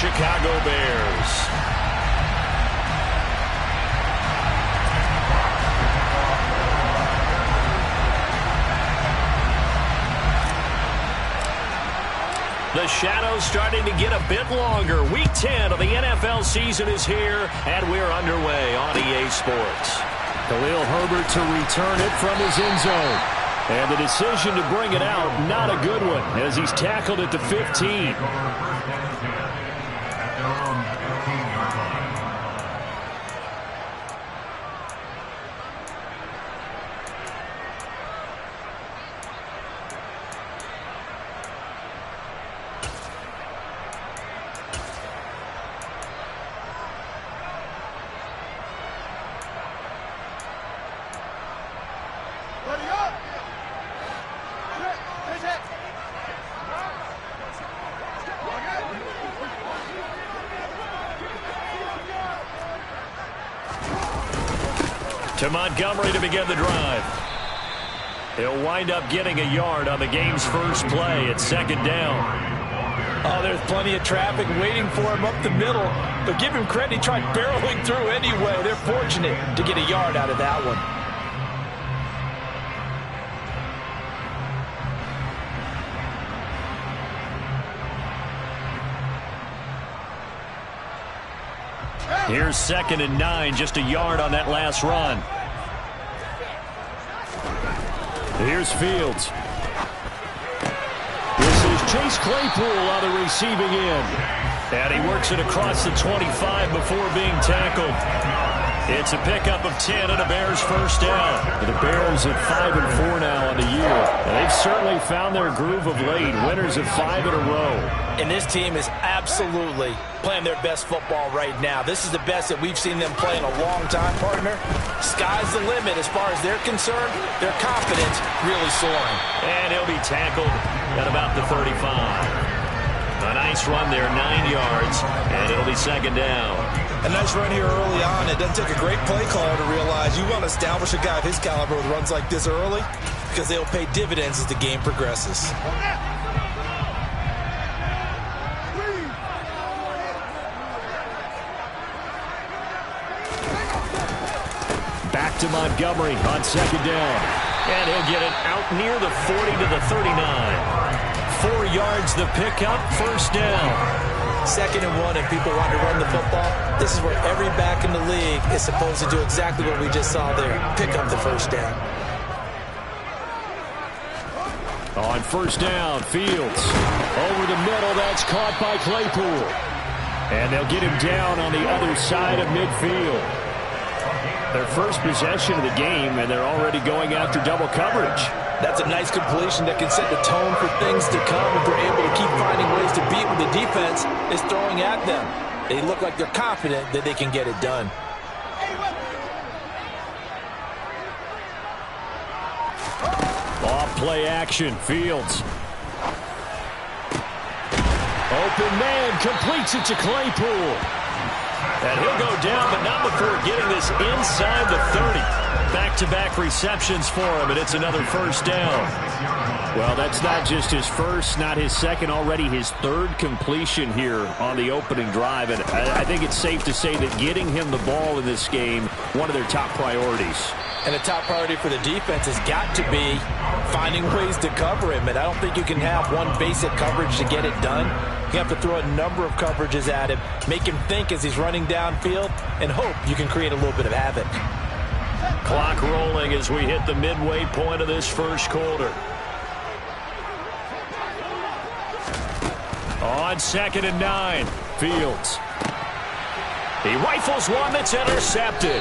Chicago Bears. The shadow's starting to get a bit longer. Week 10 of the NFL season is here, and we're underway on EA Sports. Khalil Herbert to return it from his end zone. And the decision to bring it out, not a good one, as he's tackled at the 15. To Montgomery to begin the drive. He'll wind up getting a yard on the game's first play at second down. Oh, there's plenty of traffic waiting for him up the middle. But give him credit, he tried barreling through anyway. They're fortunate to get a yard out of that one. Here's 2nd and 9, just a yard on that last run. Here's Fields. This is Chase Claypool on the receiving end. And he works it across the 25 before being tackled. It's a pickup of 10 and a Bears first down. The Bears at 5-4 now on the year. And they've certainly found their groove of late. Winners of 5 in a row. And this team is absolutely playing their best football right now. This is the best that we've seen them play in a long time, partner. Sky's the limit as far as they're concerned. Their confidence really soaring. And he'll be tackled at about the 35. A nice run there, 9 yards, and it'll be second down. A nice run here early on. It doesn't take a great play caller to realize you want to establish a guy of his caliber with runs like this early because they'll pay dividends as the game progresses. Back to Montgomery on second down. And he'll get it out near the 40 to the 39. 4 yards the pickup, first down. 2nd and 1 and people want to run the football. This is where every back in the league is supposed to do exactly what we just saw there. Pick up the first down. On first down, Fields. Over the middle, that's caught by Claypool. And they'll get him down on the other side of midfield. Their first possession of the game, and they're already going after double coverage. That's a nice completion that can set the tone for things to come if they're able to keep finding ways to beat what the defense is throwing at them. They look like they're confident that they can get it done. Off play action, Fields. Open man, completes it to Claypool. And he'll go down, but not before getting this inside the 30. Back-to-back receptions for him, and it's another first down. Well, that's not just his first, not his second, already his third completion here on the opening drive. And I think it's safe to say that getting him the ball in this game, one of their top priorities. And the top priority for the defense has got to be finding ways to cover him. And I don't think you can have one basic coverage to get it done. You have to throw a number of coverages at him, make him think as he's running downfield, and hope you can create a little bit of havoc. Clock rolling as we hit the midway point of this first quarter. On 2nd and 9, Fields. He rifles one that's intercepted.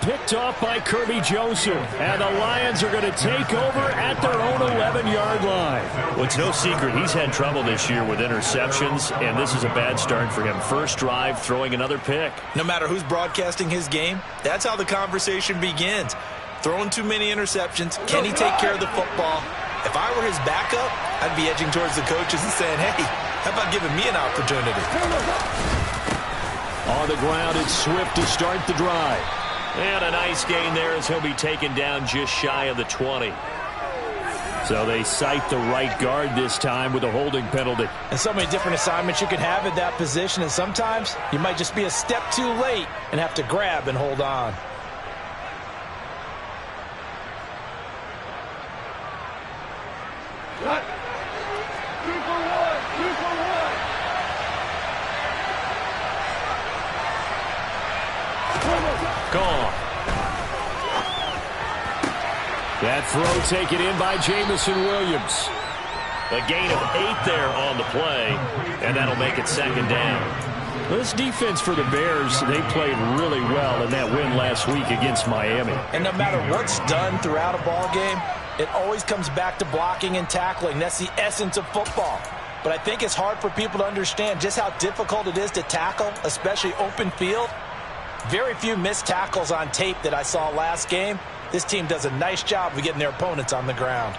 Picked off by Kirby Joseph. And the Lions are going to take over at their own 11-yard line. Well, it's no secret he's had trouble this year with interceptions, and this is a bad start for him. First drive, throwing another pick. No matter who's broadcasting his game, that's how the conversation begins. Throwing too many interceptions. Can he take care of the football? If I were his backup, I'd be edging towards the coaches and saying, hey, how about giving me an opportunity? On the ground, it's Swift to start the drive. And a nice gain there as he'll be taken down just shy of the 20. So they cite the right guard this time with a holding penalty. And so many different assignments you can have at that position, and sometimes you might just be a step too late and have to grab and hold on. Gone. That throw taken in by Jamison Williams. A gain of 8 there on the play, and that'll make it second down. This defense for the Bears, they played really well in that win last week against Miami. And no matter what's done throughout a ball game, it always comes back to blocking and tackling. That's the essence of football. But I think it's hard for people to understand just how difficult it is to tackle, especially open field. Very few missed tackles on tape that I saw last game. This team does a nice job of getting their opponents on the ground.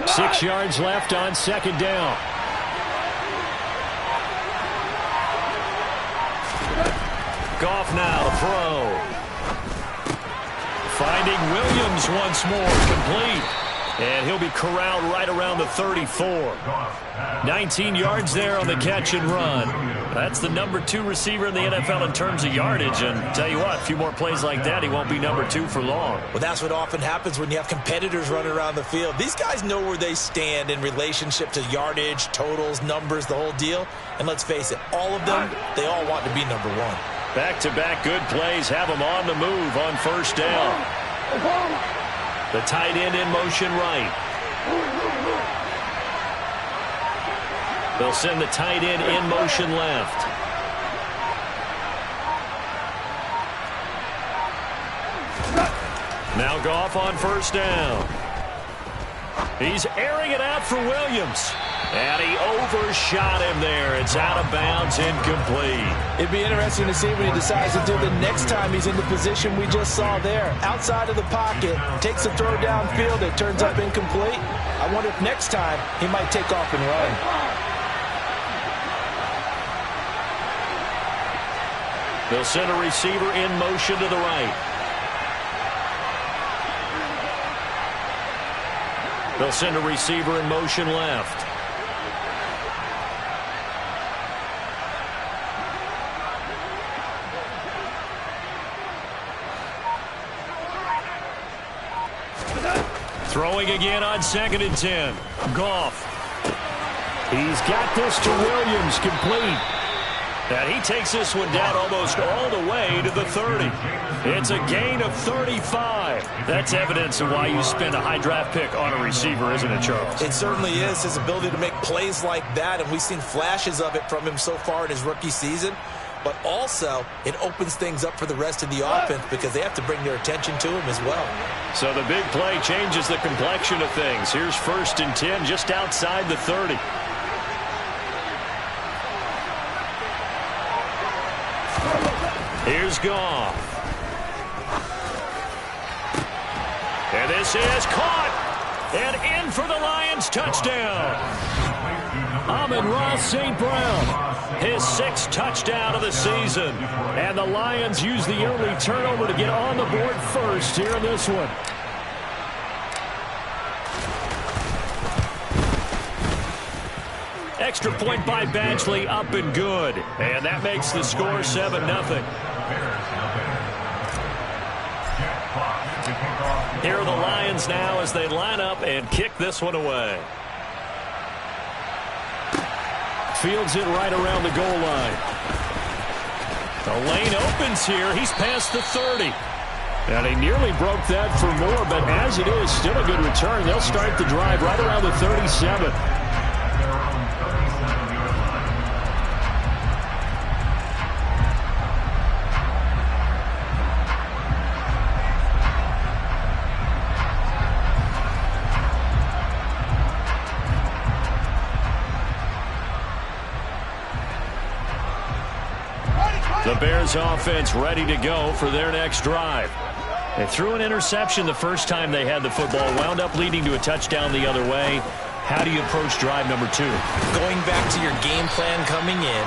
Six yards left on second down. Goff now to throw. Finding Williams once more, complete. And he'll be corralled right around the 34. 19 yards there on the catch and run. That's the number 2 receiver in the NFL in terms of yardage. And tell you what, a few more plays like that, he won't be number 2 for long. Well, that's what often happens when you have competitors running around the field. These guys know where they stand in relationship to yardage, totals, numbers, the whole deal. And let's face it, all of them, they all want to be number 1. Back-to-back good plays have him on the move on first down. The tight end in motion right. They'll send the tight end in motion left. Now Goff on first down. He's airing it out for Williams. And he overshot him there. It's out of bounds, incomplete. It'd be interesting to see what he decides to do the next time he's in the position we just saw there. Outside of the pocket, takes a throw downfield, it turns up incomplete. I wonder if next time he might take off and run. They'll send a receiver in motion to the right. They'll send a receiver in motion left. Throwing again on 2nd and 10. Goff. He's got this to Williams, complete. And he takes this one down almost all the way to the 30. It's a gain of 35. That's evidence of why you spend a high draft pick on a receiver, isn't it, Charles? It certainly is, his ability to make plays like that, and we've seen flashes of it from him so far in his rookie season. But also, it opens things up for the rest of the offense because they have to bring their attention to him as well. So the big play changes the complexion of things. Here's 1st and 10 just outside the 30. Here's Goff. And this is caught. And in for the Lions, touchdown. Amon-Ra St. Brown, his 6th touchdown of the season. And the Lions use the early turnover to get on the board first here in this one. Extra point by Badgley, up and good. And that makes the score 7-0. Here are the Lions now as they line up and kick this one away. Fields it right around the goal line. The lane opens here. He's past the 30. And he nearly broke that for more, but as it is, still a good return. They'll start the drive right around the 37. The Bears offense ready to go for their next drive. They threw an interception the first time they had the football, wound up leading to a touchdown the other way. How do you approach drive number 2? Going back to your game plan coming in,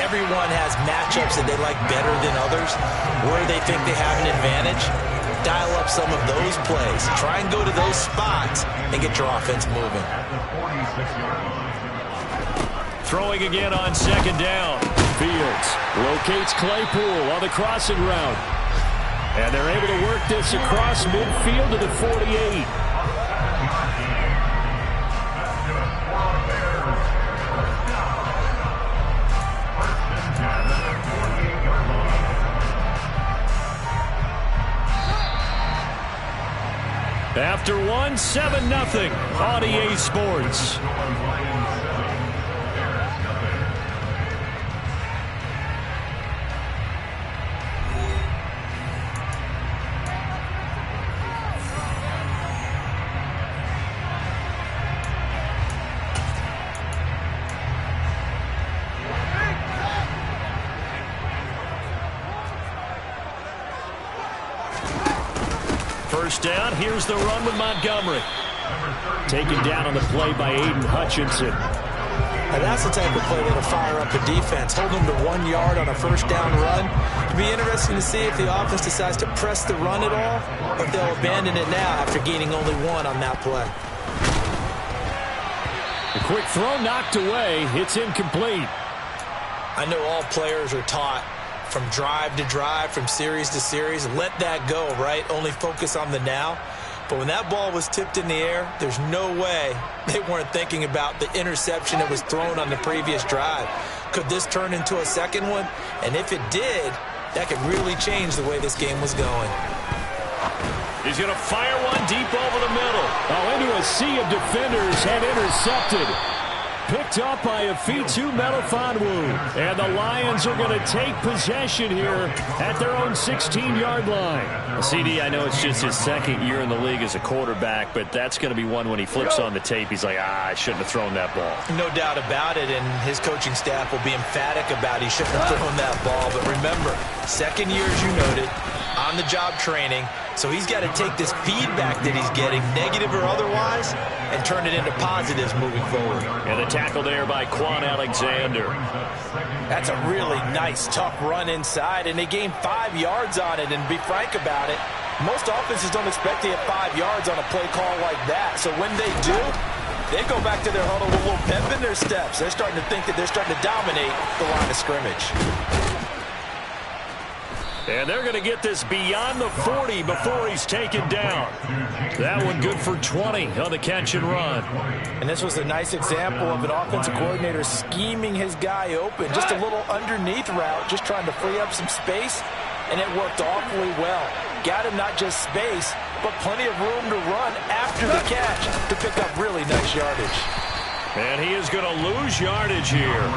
everyone has matchups that they like better than others, where they think they have an advantage. Dial up some of those plays. Try and go to those spots and get your offense moving. Throwing again on second down. Fields locates Claypool on the crossing route. And they're able to work this across midfield to the 48. After one, 7-0 on EA Sports. First down, here's the run with Montgomery. Taken down on the play by Aiden Hutchinson. Now that's the type of play that'll fire up a defense. Hold them to 1 yard on a first down run. It'll be interesting to see if the offense decides to press the run at all, or if they'll abandon it now after gaining only 1 on that play. A quick throw knocked away. It's incomplete. I know all players are taught from drive to drive, from series to series, let that go, right? Only focus on the now. But when that ball was tipped in the air, there's no way they weren't thinking about the interception that was thrown on the previous drive. Could this turn into a second one? And if it did, that could really change the way this game was going. He's going to fire one deep over the middle. Oh, into a sea of defenders and intercepted. Picked up by Afitu Melifonwu. And the Lions are going to take possession here at their own 16-yard line. CD, I know it's just his second year in the league as a quarterback, but that's going to be one when he flips on the tape. He's like, I shouldn't have thrown that ball. No doubt about it, and his coaching staff will be emphatic about he shouldn't have thrown that ball. But remember, second year, as you noted, on-the-job training. So he's got to take this feedback that he's getting, negative or otherwise, and turn it into positives moving forward. And the tackle there by Quan Alexander. That's a really nice, tough run inside, and they gained 5 yards on it. And to be frank about it, most offenses don't expect to get 5 yards on a play call like that. So when they do, they go back to their huddle with a little pep in their steps. They're starting to think that they're starting to dominate the line of scrimmage. And they're going to get this beyond the 40 before he's taken down. That one good for 20 on the catch and run. And this was a nice example of an offensive coordinator scheming his guy open. Just a little underneath route, just trying to free up some space, and it worked awfully well. Got him not just space, but plenty of room to run after the catch to pick up really nice yardage. And he is going to lose yardage here.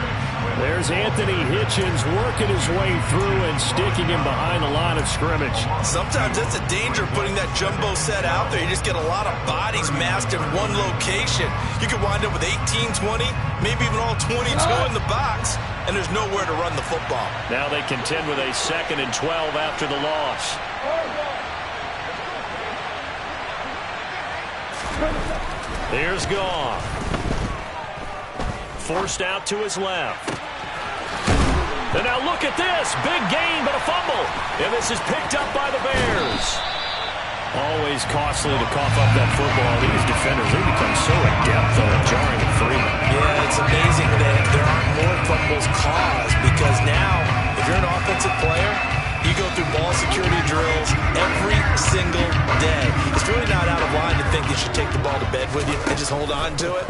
There's Anthony Hitchens working his way through and sticking him behind the line of scrimmage. Sometimes that's a danger of putting that jumbo set out there. You just get a lot of bodies massed in one location. You could wind up with 18, 20, maybe even all 22 in the box, and there's nowhere to run the football. Now they contend with a 2nd and 12 after the loss. Here's Goff. Forced out to his left. And now look at this. Big gain, but a fumble. And this is picked up by the Bears. Always costly to cough up that football. These defenders, they become so adept on jarring it free. Yeah, it's amazing that there aren't more fumbles caused, because now, if you're an offensive player, you go through ball security drills every single day. It's really not out of line to think you should take the ball to bed with you and just hold on to it.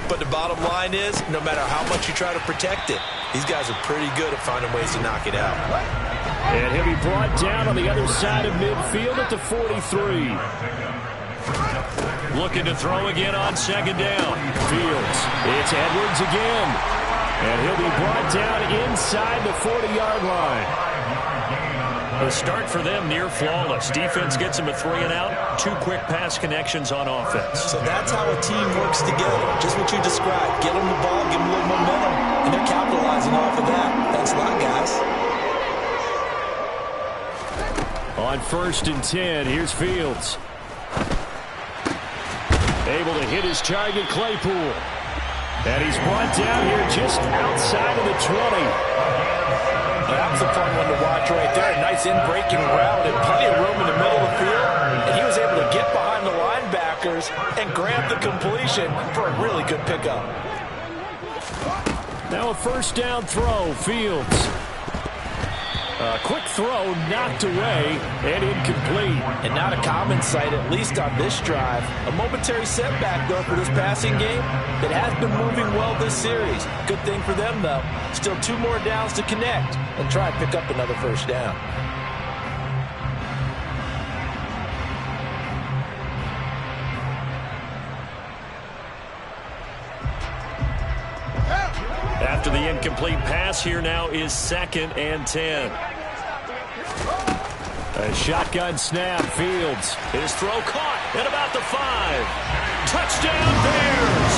But the bottom line is, no matter how much you try to protect it, these guys are pretty good at finding ways to knock it out. And he'll be brought down on the other side of midfield at the 43. Looking to throw again on 2nd down. Fields. It's Edwards again. And he'll be brought down inside the 40-yard line. The start for them near flawless. Defense gets them a 3 and out. 2 quick pass connections on offense. So that's how a team works together. Just what you described. Get them the ball, give them a little momentum, and they're capitalizing off of that. Thanks a lot, guys. On 1st and 10, here's Fields. Able to hit his target, Claypool. And he's brought down here just outside of the 20. That was a fun one to watch right there. A nice in-breaking route and plenty of room in the middle of the field. And he was able to get behind the linebackers and grab the completion for a really good pickup. Now a first down throw, Fields. A quick throw knocked away and incomplete. And not a common sight, at least on this drive. A momentary setback, though, for this passing game. It has been moving well this series. Good thing for them, though. Still 2 more downs to connect and try and pick up another first down. After the incomplete pass, here now is 2nd and 10. A shotgun snap, Fields. His throw caught at about the 5. Touchdown, Bears!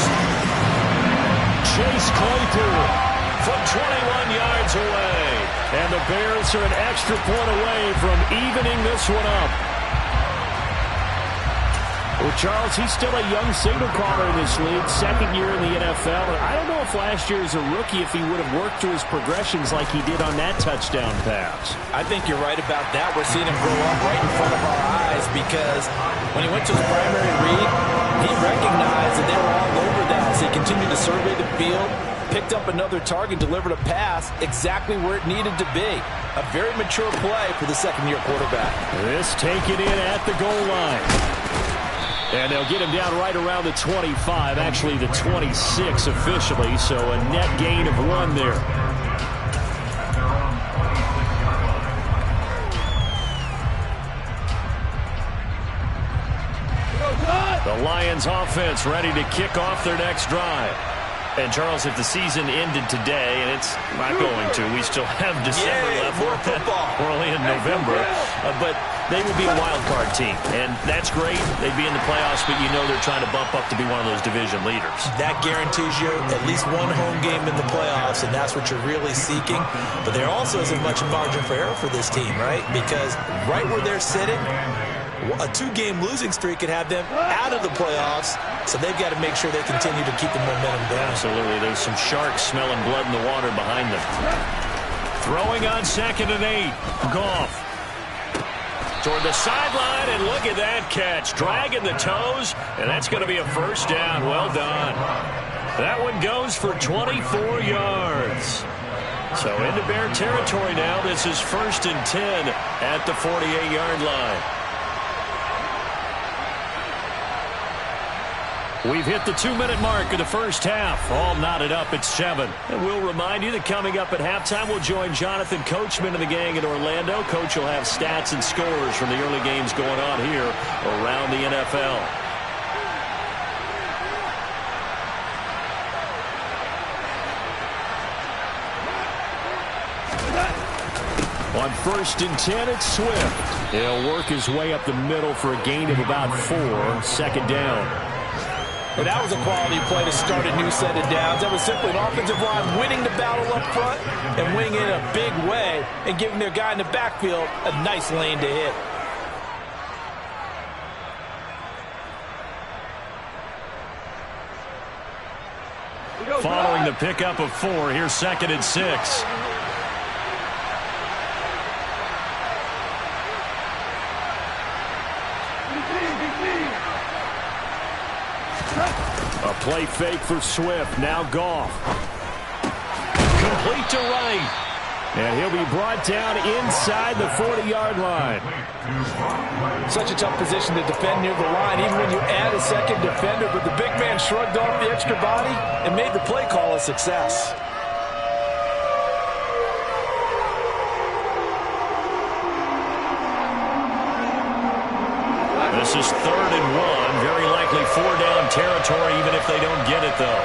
Chase Claypool from 21 yards away. And the Bears are an extra point away from evening this one up. Well, Charles, he's still a young signal caller in this league, 2nd year in the NFL. And I don't know if last year as a rookie if he would have worked through his progressions like he did on that touchdown pass. I think you're right about that. We're seeing him grow up right in front of our eyes because when he went to his primary read, he recognized that they were all over that. So he continued to survey the field, picked up another target, delivered a pass exactly where it needed to be. A very mature play for the second-year quarterback. This taken in at the goal line. And they'll get him down right around the 25, actually the 26 officially, so a net gain of 1 there. The Lions offense ready to kick off their next drive. And, Charles, if the season ended today, and it's not going to, we still have December left. More football. We're only in November. But they would be a wild card team, and that's great. They'd be in the playoffs, but you know they're trying to bump up to be one of those division leaders. That guarantees you at least 1 home game in the playoffs, and that's what you're really seeking. But there also isn't much margin for error for this team, right? Because right where they're sitting, a 2-game losing streak could have them out of the playoffs, so they've got to make sure they continue to keep the momentum going. Absolutely. There's some sharks smelling blood in the water behind them. Throwing on 2nd and 8. Goff toward the sideline, and look at that catch. Dragging the toes, and that's going to be a first down. Well done. That one goes for 24 yards. So into Bear territory now. This is 1st and 10 at the 48-yard line. We've hit the 2-minute mark of the first half. All knotted up at 7. And we'll remind you that coming up at halftime, we'll join Jonathan Coachman and the gang in Orlando. Coach will have stats and scores from the early games going on here around the NFL. On 1st and 10, it's Swift. He'll work his way up the middle for a gain of about 4. 2nd down. But that was a quality play to start a new set of downs. That was simply an offensive line winning the battle up front and winning it in a big way and giving their guy in the backfield a nice lane to hit. Following the pickup of 4, here's 2nd and 6. A play fake for Swift. Now Goff. Complete to right. And he'll be brought down inside the 40-yard line. Such a tough position to defend near the line, even when you add a second defender. But the big man shrugged off the extra body and made the play call a success. This is 3rd and 1. Very likely 4-down territory, even if they don't get it, though.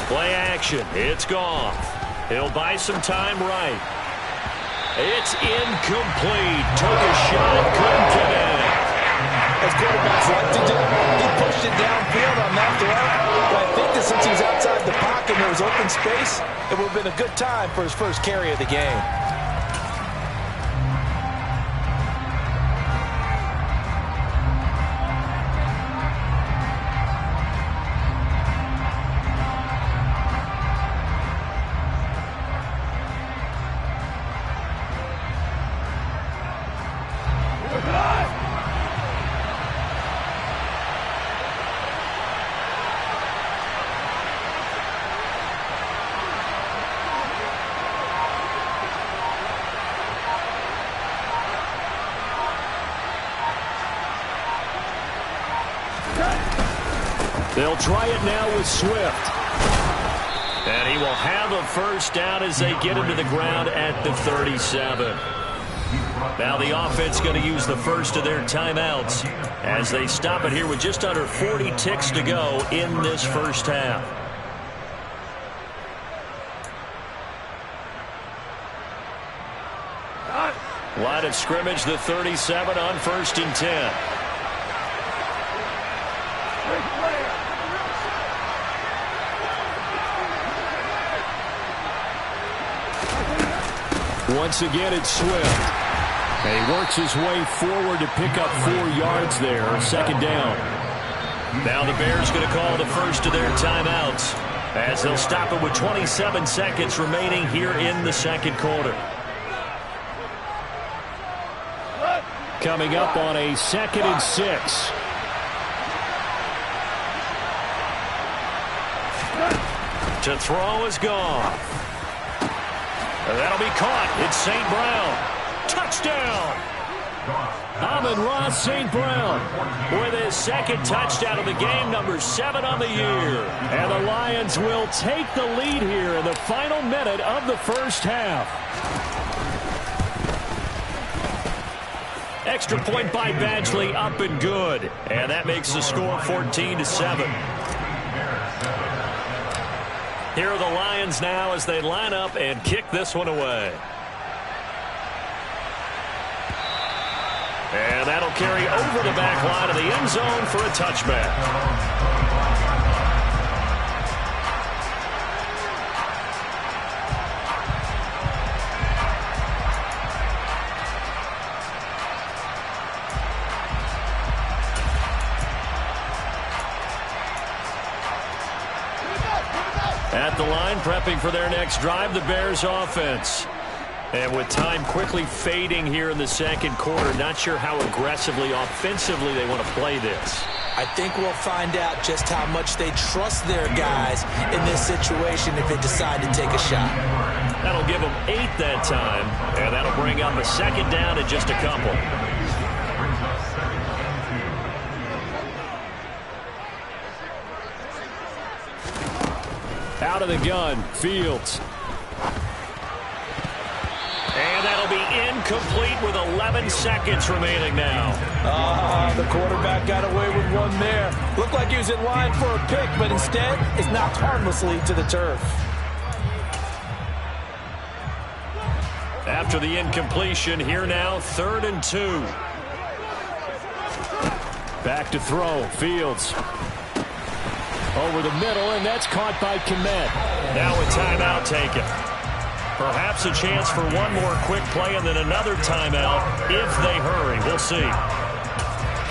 Play action. It's Goff. He'll buy some time right. It's incomplete. Took a shot, couldn't connect. As quarterbacks like to do, he pushed it downfield on that throw. But I think the imagine since he's outside the pocket and there was open space, it would have been a good time for his first carry of the game. They'll try it now with Swift. And he will have a first down as they get him to the ground at the 37. Now the offense going to use the first of their timeouts as they stop it here with just under 40 ticks to go in this first half. Line of scrimmage, the 37 on 1st and 10. Once again, it's Swift. And he works his way forward to pick up 4 yards there. 2nd down. Now the Bears going to call the first of their timeouts as they'll stop it with 27 seconds remaining here in the second quarter. Coming up on a 2nd and 6. To throw is gone. That'll be caught. It's St. Brown. Touchdown. Amon-Ra St. Brown With his second touchdown of the game, number 7 on the year. And the Lions will take the lead here in the final minute of the first half. Extra point by Badgley, up and good. And that makes the score 14-7. Here are the Lions now as they line up and kick this one away. And that'll carry over the back line of the end zone for a touchback. At the line, prepping for their next drive, the Bears offense. And with time quickly fading here in the second quarter, not sure how aggressively, offensively they want to play this. I think we'll find out just how much they trust their guys in this situation if they decide to take a shot. That'll give them 8 that time, and that'll bring up a 2nd down in just a couple. Out of the gun, Fields. And that'll be incomplete with 11 seconds remaining now. The quarterback got away with one there. Looked like he was in line for a pick, but instead is knocked harmlessly to the turf. After the incompletion, here now, 3rd and 2. Back to throw, Fields. Over the middle, and that's caught by Kmet. Now a timeout taken. Perhaps a chance for one more quick play and then another timeout if they hurry. We'll see.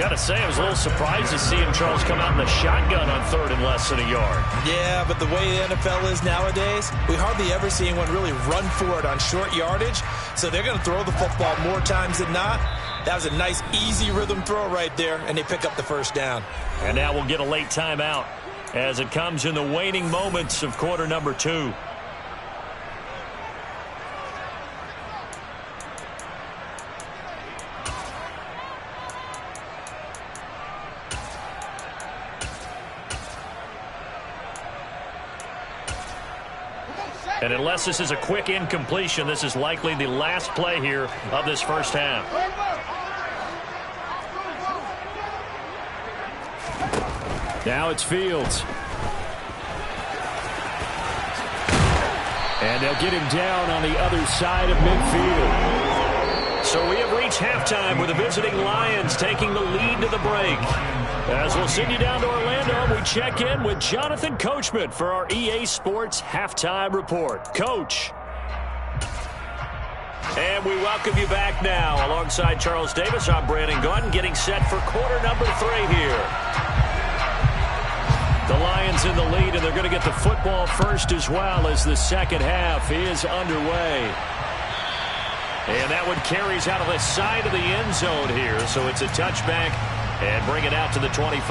Got to say, I was a little surprised to see him, Charles, come out in the shotgun on 3rd and less than a yard. Yeah, but the way the NFL is nowadays, we hardly ever see anyone really run for it on short yardage. So they're going to throw the football more times than not. That was a nice, easy rhythm throw right there, and they pick up the first down. And now we'll get a late timeout as it comes in the waning moments of quarter number 2. And unless this is a quick incompletion, this is likely the last play here of this first half. Now it's Fields. And they'll get him down on the other side of midfield. So we have reached halftime with the visiting Lions taking the lead to the break. As we'll send you down to Orlando, we check in with Jonathan Coachman for our EA Sports Halftime Report. Coach. And we welcome you back now. Alongside Charles Davis, I'm Brandon Gaudin, getting set for quarter number 3 here. The Lions in the lead, and they're going to get the football first as well as the second half is underway. And that one carries out of the side of the end zone here, so it's a touchback and bring it out to the 25.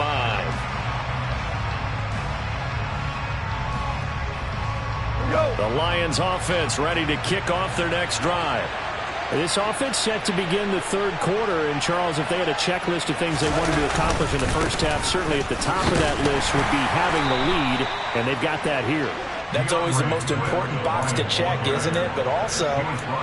The Lions offense ready to kick off their next drive. This offense set to begin the third quarter. And, Charles, if they had a checklist of things they wanted to accomplish in the first half, certainly at the top of that list would be having the lead, and they've got that here. That's always the most important box to check, isn't it? But also,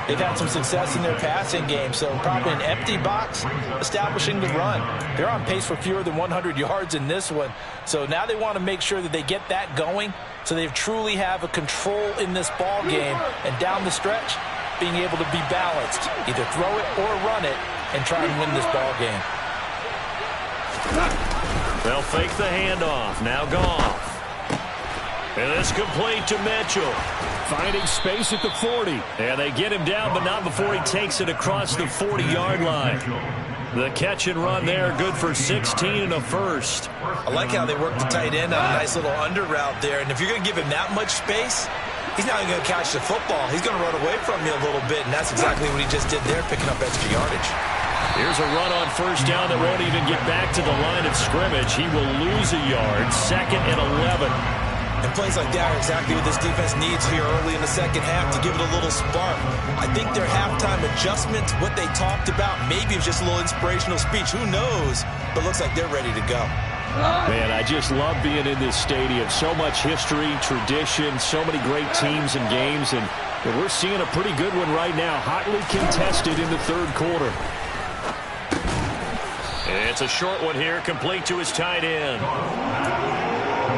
they've had some success in their passing game, so probably an empty box, establishing the run. They're on pace for fewer than 100 yards in this one, so now they want to make sure that they get that going so they truly have a control in this ball game, and down the stretch, being able to be balanced, either throw it or run it, and try and win this ball game. They'll fake the handoff. Now Goff. And it's complete to Mitchell. Finding space at the 40. And they get him down, but not before he takes it across the 40-yard line. The catch and run there, good for 16 and a first. I like how they work the tight end on a nice little under route there. And if you're going to give him that much space, he's not even going to catch the football. He's going to run away from you a little bit, and that's exactly what he just did there, picking up extra yardage. Here's a run on first down that won't even get back to the line of scrimmage. He will lose a yard, 2nd and 11. And plays like that are exactly what this defense needs here early in the second half to give it a little spark. I think their halftime adjustments, what they talked about, maybe it was just a little inspirational speech. Who knows? But looks like they're ready to go. Man, I just love being in this stadium. So much history, tradition, so many great teams and games. And we're seeing a pretty good one right now, hotly contested in the third quarter. It's a short one here, complete to his tight end.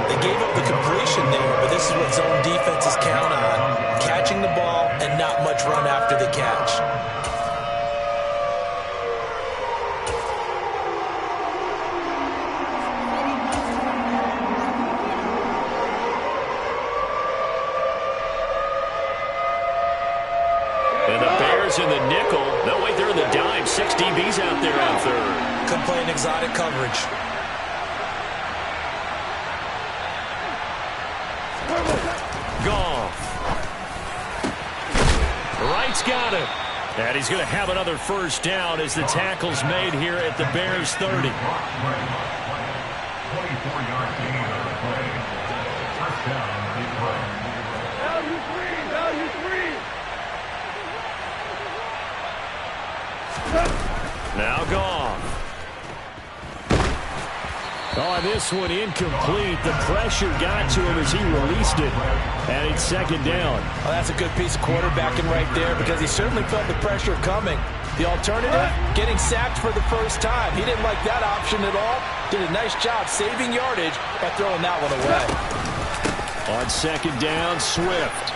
They gave up the completion there, but this is what zone defenses count on. Catching the ball and not much run after the catch. And the Bears in the nickel. No, wait, they're in the dime. 6 DBs out there on third. Could play an exotic coverage. Goff. Wright's got it. And he's going to have another first down as the tackle's made here at the Bears 30. Now Goff. Oh, this one incomplete. The pressure got to him as he released it. And it's 2nd down. Well, that's a good piece of quarterbacking right there because he certainly felt the pressure coming. The alternative, getting sacked for the first time. He didn't like that option at all. Did a nice job saving yardage by throwing that one away. On 2nd down, Swift.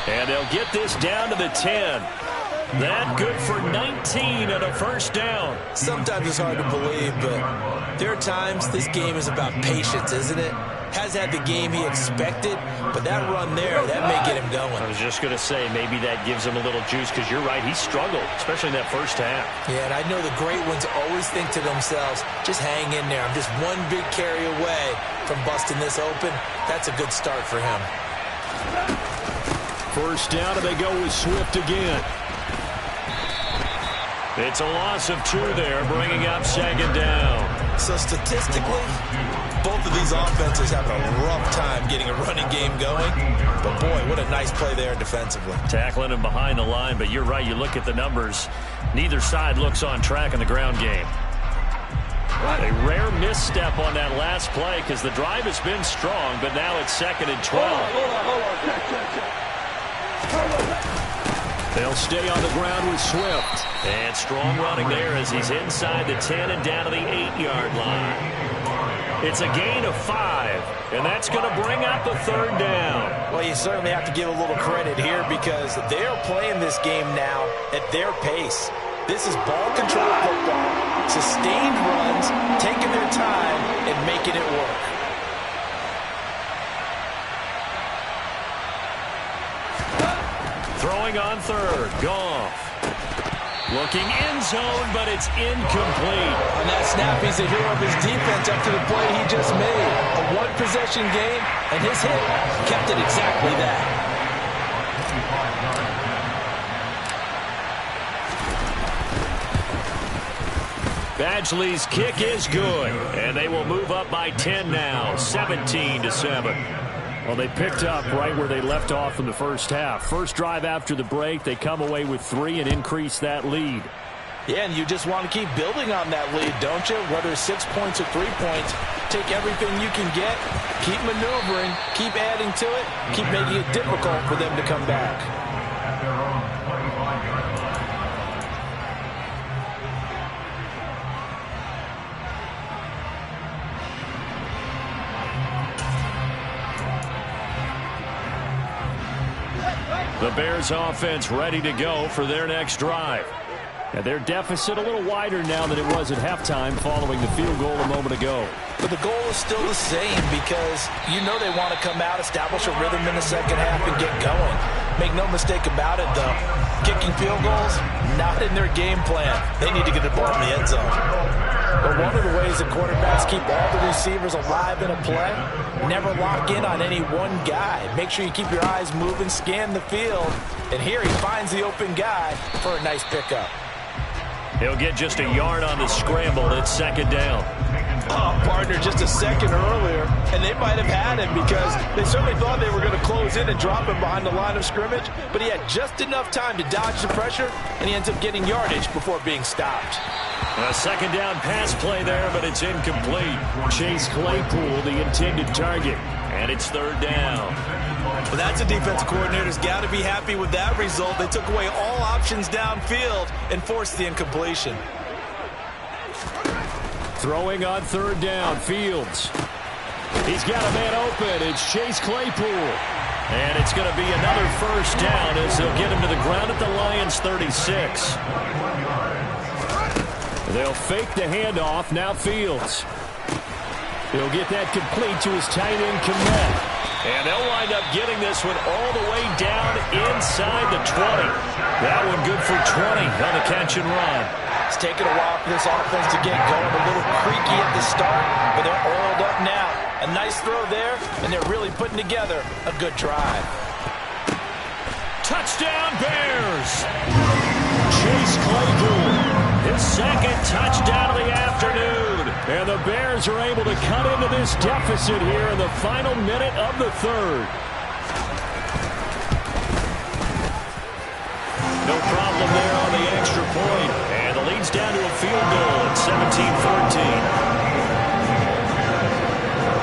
And they'll get this down to the 10. That good for 19 and a first down. Sometimes it's hard to believe, but there are times this game is about patience, isn't it? Has had the game he expected, but that run there, that may get him going. I was just going to say, maybe that gives him a little juice, because you're right, he struggled, especially in that first half. Yeah, and I know the great ones always think to themselves, just hang in there. I'm just one big carry away from busting this open. That's a good start for him. First down, and they go with Swift again. It's a loss of 2 there, bringing up 2nd down. So statistically, both of these offenses have a rough time getting a running game going. But boy, what a nice play there defensively. Tackling him behind the line, but you're right, you look at the numbers. Neither side looks on track in the ground game. A rare misstep on that last play because the drive has been strong, but now it's 2nd and 12. They'll stay on the ground with Swift. And strong running there as he's inside the 10 and down to the 8-yard line. It's a gain of 5, and that's going to bring up a third down. Well, you certainly have to give a little credit here because they're playing this game now at their pace. This is ball control football, sustained runs, taking their time, and making it work. Throwing on third, Goff. Looking end zone, but it's incomplete. On that snap, he's the hero of his defense after the play he just made. A one-possession game, and his hit kept it exactly that. Badgley's kick is good, and they will move up by 10 now, 17-7. Well, they picked up right where they left off in the first half. First drive after the break, they come away with 3 and increase that lead. Yeah, and you just want to keep building on that lead, don't you? Whether it's 6 points or 3 points, take everything you can get, keep maneuvering, keep adding to it, keep making it difficult for them to come back. The Bears offense ready to go for their next drive. And their deficit a little wider now than it was at halftime following the field goal a moment ago. But the goal is still the same because you know they want to come out, establish a rhythm in the second half, and get going. Make no mistake about it, though. Kicking field goals, not in their game plan. They need to get the ball in the end zone. But one of the ways that quarterbacks keep all the receivers alive in a play, never lock in on any one guy. Make sure you keep your eyes moving, scan the field. And here he finds the open guy for a nice pickup. He'll get just a yard on the scramble. It's second down. Oh, partner, just a second earlier, and they might have had him because they certainly thought they were going to close in and drop him behind the line of scrimmage, but he had just enough time to dodge the pressure, and he ends up getting yardage before being stopped. A second down pass play there, but it's incomplete. Chase Claypool, the intended target. And it's third down. Well, that's a defensive coordinator's got to be happy with that result. They took away all options downfield and forced the incompletion. Throwing on third down, Fields. He's got a man open. It's Chase Claypool. And it's going to be another first down as they'll get him to the ground at the Lions' 36. They'll fake the handoff. Now Fields. He'll get that complete to his tight end, Kmet. And they'll wind up getting this one all the way down inside the 20. That one good for 20 on the catch and run. It's taken a while for this offense to get going. A little creaky at the start, but they're oiled up now. A nice throw there, and they're really putting together a good drive. Touchdown, Bears! Chase Claypool, his second touchdown of the afternoon. And the Bears are able to cut into this deficit here in the final minute of the third. No problem there on the extra point. And the lead's down to a field goal at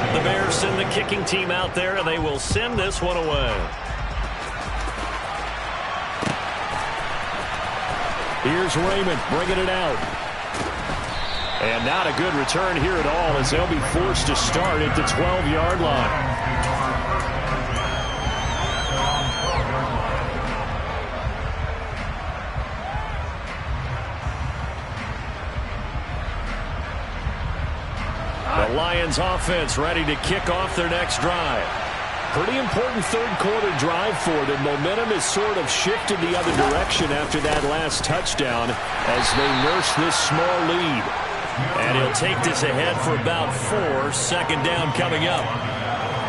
17-14. The Bears send the kicking team out there, and they will send this one away. Here's Raymond bringing it out. And not a good return here at all as they'll be forced to start at the 12-yard line. The Lions offense ready to kick off their next drive. Pretty important third quarter drive for them. Momentum has sort of shifted the other direction after that last touchdown as they nurse this small lead. And he'll take this ahead for about 4. Second down coming up.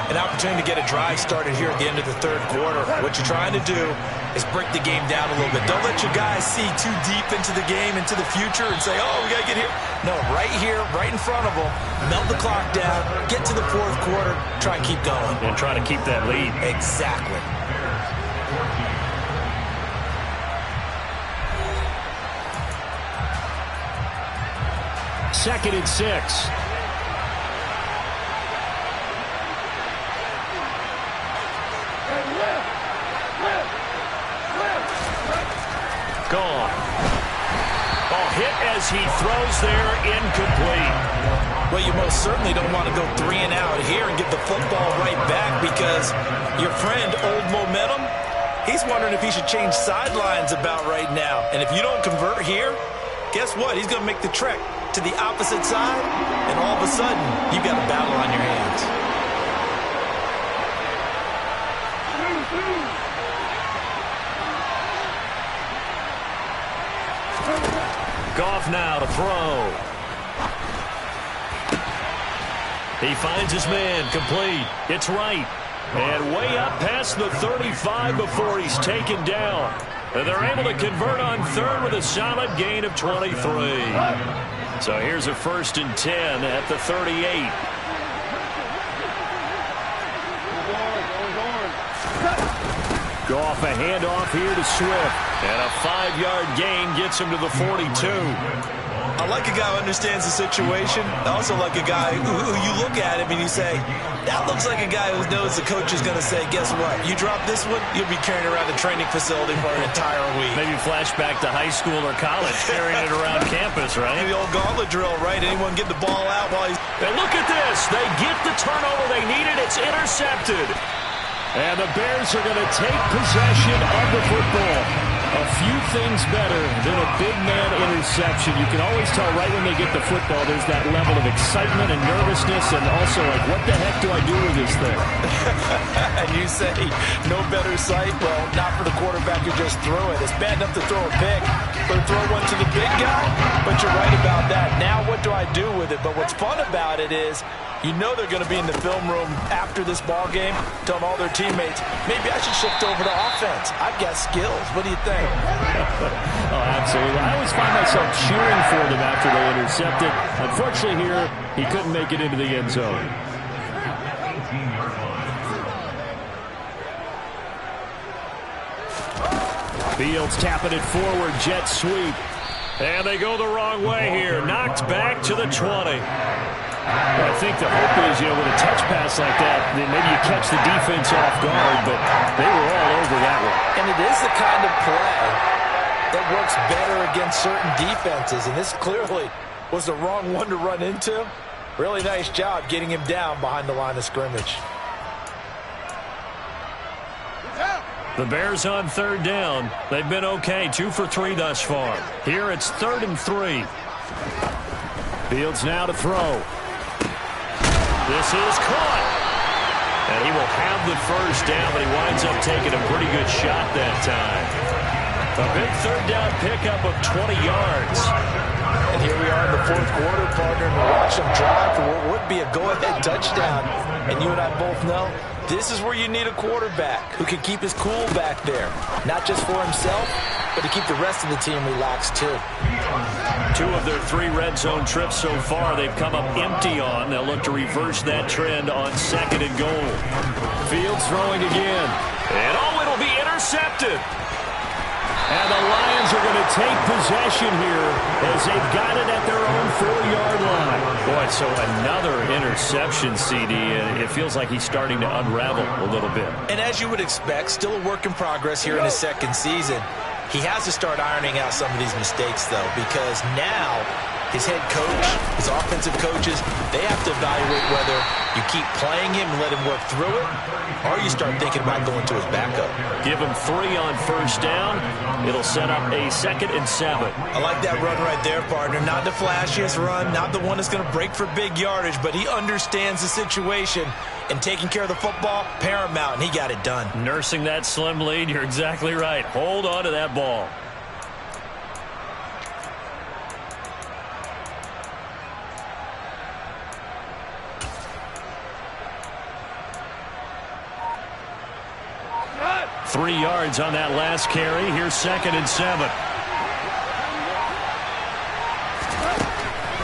An opportunity to get a drive started here at the end of the third quarter. What you're trying to do is break the game down a little bit. Don't let your guys see too deep into the game, into the future, and say, oh, we got to get here. No, right here, right in front of them. Melt the clock down, get to the fourth quarter, try and keep going. And try to keep that lead. Exactly. Second and 6. Gone. Oh, hit as as he throws there, incomplete. Well, you most certainly don't want to go 3 and out here and get the football right back, because your friend, Old Momentum, he's wondering if he should change sidelines about right now. And if you don't convert here, guess what? He's going to make the trek to the opposite side, and all of a sudden, you've got a battle on your hands. Goff now to throw. He finds his man, complete. It's right. And way up past the 35 before he's taken down. And they're able to convert on third with a solid gain of 23. So here's a 1st and 10 at the 38. Goff a handoff here to Swift. And a 5-yard gain gets him to the 42. I like a guy who understands the situation. I also like a guy who you look at him and you say, that looks like a guy who knows the coach is going to say, guess what? You drop this one, you'll be carrying around the training facility for an entire week. Maybe flashback to high school or college, carrying it around campus, right? The old gauntlet drill, right? Anyone get the ball out while he's... And look at this. They get the turnover they needed. It's intercepted. And the Bears are going to take possession of the football. A few things better than a big man interception. You can always tell right when they get the football, there's that level of excitement and nervousness, and also like, what the heck do I do with this thing? And you say, no better sight? Well, not for the quarterback who just threw it. It's bad enough to throw a pick, but throw one to the big guy? But you're right about that. Now what do I do with it? But what's fun about it is, you know they're going to be in the film room after this ball game, telling all their teammates, maybe I should shift over to offense. I've got skills. What do you think? Oh, absolutely. I always find myself cheering for them after they intercept it. Unfortunately here, he couldn't make it into the end zone. Fields tapping it forward, jet sweep. And they go the wrong way here. Knocked back to the 20. Well, I think the hope is, with a touch pass like that, then maybe you catch the defense off guard, but they were all over that one. And it is the kind of play that works better against certain defenses, and this clearly was the wrong one to run into. Really nice job getting him down behind the line of scrimmage. The Bears on 3rd down. They've been okay, 2 for 3 thus far. Here it's 3rd and 3. Fields now to throw. This is caught. And he will have the 1st down, but he winds up taking a pretty good shot that time. A big 3rd down pickup of 20 yards. And here we are in the 4th quarter, partner, and we watch them drive for what would be a go-ahead touchdown. And you and I both know this is where you need a quarterback who can keep his cool back there. Not just for himself, but to keep the rest of the team relaxed too. 2 of their 3 red zone trips so far they've come up empty on. They'll look to reverse that trend on 2nd and goal. Fields throwing again. And it'll be intercepted. And the Lions are going to take possession here as they've got it at their own 4-yard line. Boy, so another interception, CD, and it feels like he's starting to unravel a little bit. And as you would expect, still a work in progress here in his 2nd season. He has to start ironing out some of these mistakes, though, because now his head coach, his offensive coaches, they have to evaluate whether you keep playing him and let him work through it, or you start thinking about going to his backup. Give him 3 on 1st down. It'll set up a 2nd and 7. I like that run right there, partner. Not the flashiest run, not the one that's going to break for big yardage, but he understands the situation, and taking care of the football, paramount, and he got it done. Nursing that slim lead, you're exactly right. Hold on to that ball. Right. 3 yards on that last carry. Here's 2nd and 7.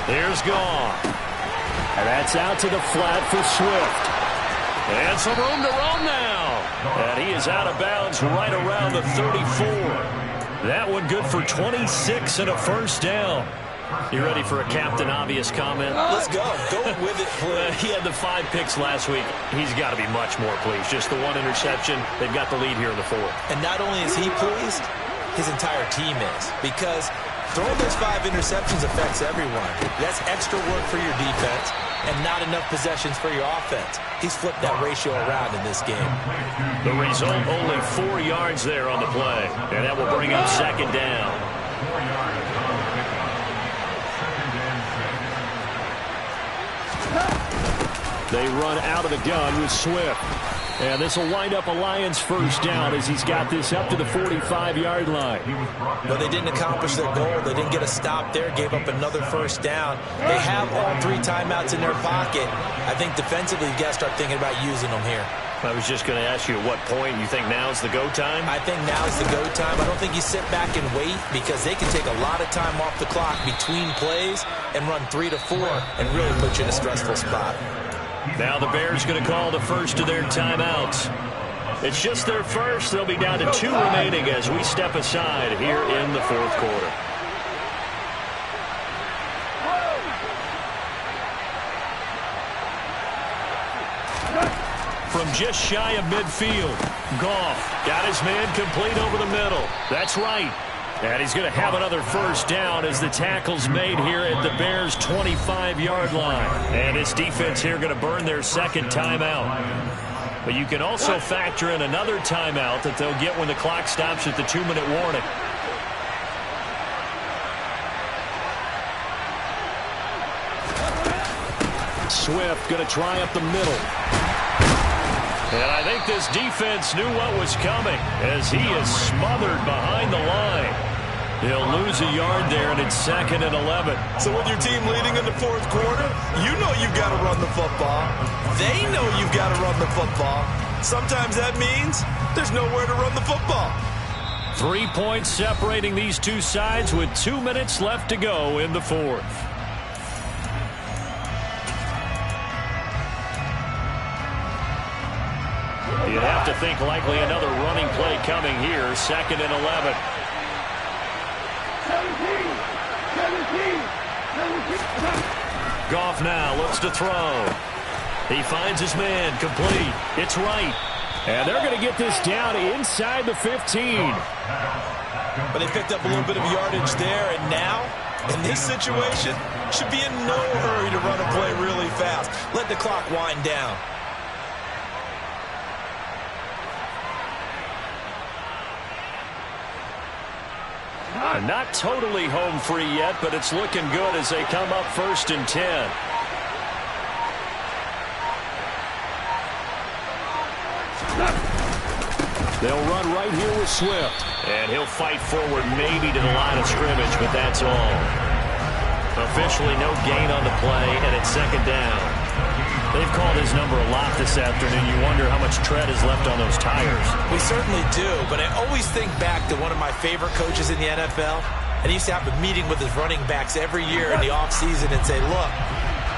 Here's Goff. And that's out to the flat for Swift. And some room to roam now. And he is out of bounds right around the 34. That one good for 26 and a 1st down. You ready for a Captain Obvious comment? Let's go. Go with it, please. He had the 5 picks last week. He's got to be much more pleased. Just the 1 interception. They've got the lead here in the 4th. And not only is he pleased, his entire team is. Because Throwing those 5 interceptions affects everyone. That's extra work for your defense and not enough possessions for your offense. He's flipped that ratio around in this game. The result, only 4 yards there on the play. And that will bring up second down. They run out of the gun with Swift. And this will wind up a Lions first down as he's got this up to the 45-yard line. But they didn't accomplish their goal. They didn't get a stop there, gave up another first down. They have all 3 timeouts in their pocket. I think defensively, you got to start thinking about using them here. I was just going to ask you at what point you think now's the go time? I think now's the go time. I don't think you sit back and wait because they can take a lot of time off the clock between plays and run 3 to 4 and really put you in a stressful spot. Now the Bears going to call the first of their timeouts. It's just their first. They'll be down to 2 remaining as we step aside here in the fourth quarter. From just shy of midfield, Goff got his man complete over the middle. That's right. And he's going to have another first down as the tackle's made here at the Bears' 25-yard line. And this defense here going to burn their second timeout. But you can also factor in another timeout that they'll get when the clock stops at the 2-minute warning. Swift going to try up the middle. And I think this defense knew what was coming as he is smothered behind the line. He'll lose a yard there, and it's 2nd and 11. So with your team leading in the fourth quarter, you know you've got to run the football. They know you've got to run the football. Sometimes that means there's nowhere to run the football. 3 points separating these two sides with 2 minutes left to go in the fourth. You'd have to think likely another running play coming here. 2nd and 11. Goff now looks to throw. He finds his man complete. It's right. And they're going to get this down inside the 15. But they picked up a little bit of yardage there, and now, in this situation, should be in no hurry to run a play really fast. Let the clock wind down. Not totally home free yet, but it's looking good as they come up 1st and 10. They'll run right here with Swift. And he'll fight forward maybe to the line of scrimmage, but that's all. Officially no gain on the play, and it's 2nd down. They've called his number a lot this afternoon. You wonder how much tread is left on those tires. We certainly do, but I always think back to one of my favorite coaches in the NFL, and he used to have a meeting with his running backs every year in the offseason and say, look,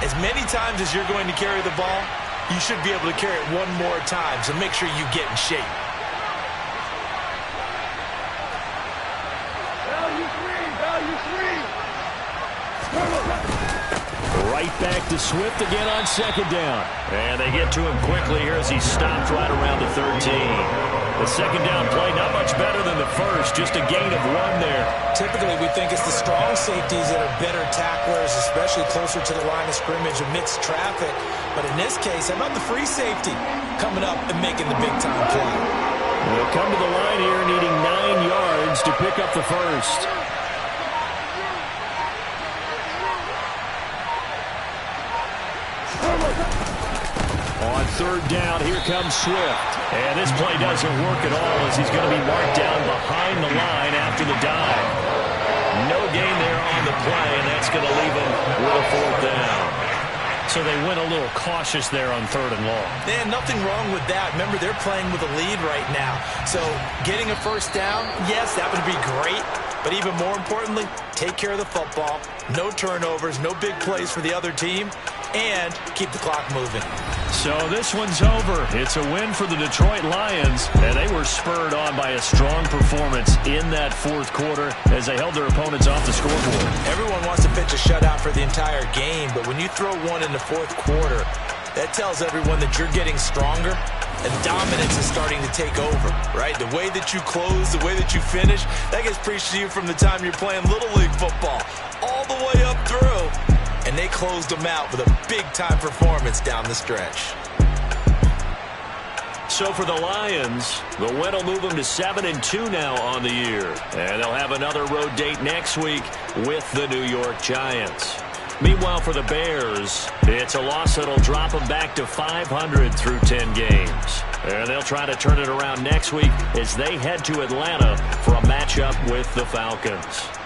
as many times as you're going to carry the ball, you should be able to carry it one more time, so make sure you get in shape. Right back to Swift again on 2nd down. And they get to him quickly here as he stopped right around the 13. The 2nd down play, not much better than the first, just a gain of 1 there. Typically, we think it's the strong safeties that are better tacklers, especially closer to the line of scrimmage amidst traffic. But in this case, how about the free safety coming up and making the big-time play? They'll come to the line here needing 9 yards to pick up the first. On 3rd down, here comes Swift. And this play doesn't work at all as he's going to be marked down behind the line after the dive. No gain there on the play, and that's going to leave him with a 4th down. So they went a little cautious there on 3rd and long. Man, nothing wrong with that. Remember, they're playing with a lead right now. So getting a first down, yes, that would be great. But even more importantly, take care of the football. No turnovers, no big plays for the other team, and keep the clock moving. So this one's over. It's a win for the Detroit Lions, and they were spurred on by a strong performance in that 4th quarter as they held their opponents off the scoreboard. Everyone wants to pitch a shutout for the entire game, but when you throw one in the 4th quarter, that tells everyone that you're getting stronger and dominance is starting to take over, right? The way that you close, the way that you finish, that gets preached to you from the time you're playing Little League football all the way up through. And they closed them out with a big-time performance down the stretch. So for the Lions, the win will move them to 7-2 now on the year. And they'll have another road date next week with the New York Giants. Meanwhile, for the Bears, it's a loss that'll drop them back to 500 through 10 games. And they'll try to turn it around next week as they head to Atlanta for a matchup with the Falcons.